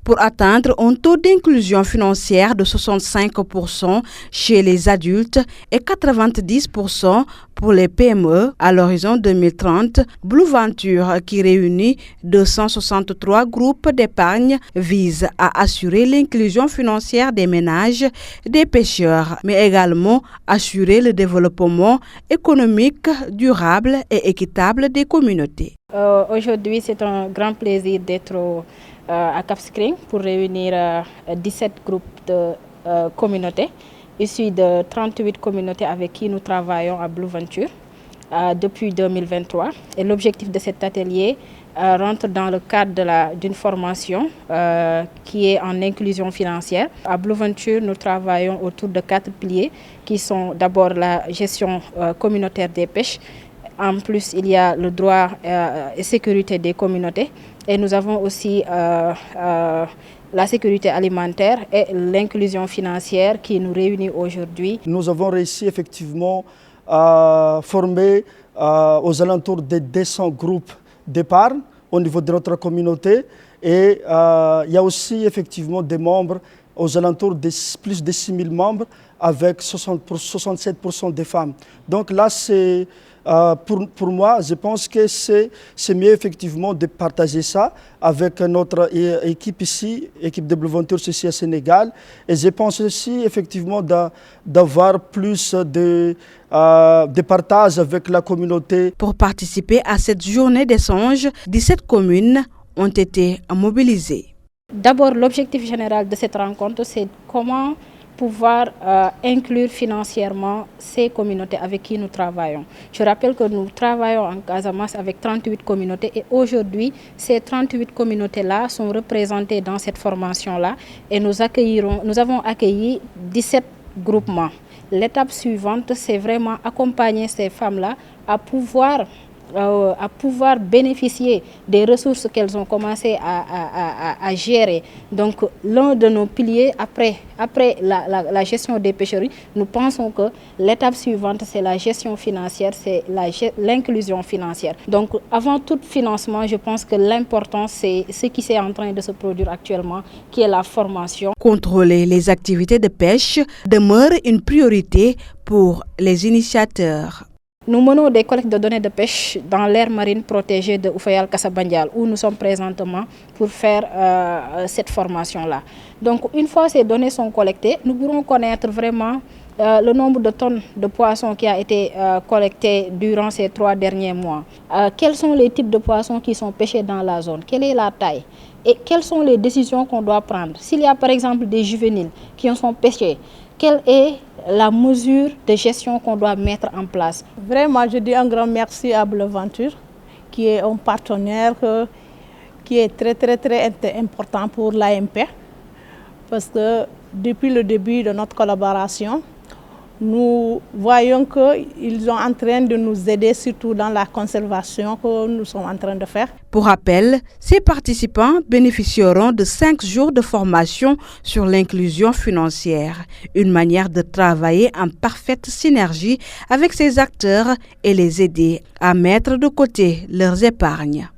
pour atteindre un taux d'inclusion financière de 65% chez les adultes et 90% pour les PME à l'horizon 2030. Blue Venture, qui réunit 263 groupes d'épargne, vise à assurer l'inclusion financière des ménages, des pêcheurs, mais également assurer le développement économique durable et équitable des communautés. Aujourd'hui, c'est un grand plaisir d'être à Cap Skirring pour réunir 17 groupes de communautés issus de 38 communautés avec qui nous travaillons à Blue Venture depuis 2023. Et l'objectif de cet atelier rentre dans le cadre d'une formation qui est en inclusion financière. À Blue Venture, nous travaillons autour de 4 piliers qui sont d'abord la gestion communautaire des pêches. En plus, il y a le droit et sécurité des communautés. Et nous avons aussi la sécurité alimentaire et l'inclusion financière qui nous réunit aujourd'hui. Nous avons réussi effectivement à former aux alentours de 200 groupes d'épargne au niveau de notre communauté. Et il y a aussi effectivement des membres aux alentours de plus de 6 000 membres avec 67% des femmes. Donc là, c'est... pour moi, je pense que c'est mieux effectivement de partager ça avec notre équipe ici, équipe de Blue Venture ici à Sénégal. Et je pense aussi effectivement d'avoir plus de partage avec la communauté. Pour participer à cette journée d'échange, 17 communes ont été mobilisées. D'abord, l'objectif général de cette rencontre, c'est comment pouvoir inclure financièrement ces communautés avec qui nous travaillons. Je rappelle que nous travaillons en Casamance avec 38 communautés et aujourd'hui, ces 38 communautés-là sont représentées dans cette formation-là et nous avons accueilli 17 groupements. L'étape suivante, c'est vraiment accompagner ces femmes-là à pouvoir bénéficier des ressources qu'elles ont commencé à gérer. Donc, l'un de nos piliers, après la gestion des pêcheries, nous pensons que l'étape suivante, c'est la gestion financière, c'est l'inclusion financière. Donc, avant tout financement, je pense que l'important, c'est ce qui est en train de se produire actuellement, qui est la formation. Contrôler les activités de pêche demeure une priorité pour les initiateurs. Nous menons des collectes de données de pêche dans l'aire marine protégée de Oufayal Kassabandial, où nous sommes présentement pour faire cette formation-là. Donc, une fois ces données sont collectées, nous pourrons connaître vraiment le nombre de tonnes de poissons qui a été collecté durant ces 3 derniers mois. Quels sont les types de poissons qui sont pêchés dans la zone? Quelle est la taille? Et quelles sont les décisions qu'on doit prendre? S'il y a par exemple des juvéniles qui en sont pêchés, quelle est la mesure de gestion qu'on doit mettre en place? Vraiment, je dis un grand merci à Blue Venture, qui est un partenaire qui est très important pour l'AMP, parce que depuis le début de notre collaboration, nous voyons qu'ils sont en train de nous aider, surtout dans la conservation que nous sommes en train de faire. Pour rappel, ces participants bénéficieront de 5 jours de formation sur l'inclusion financière, une manière de travailler en parfaite synergie avec ces acteurs et les aider à mettre de côté leurs épargnes.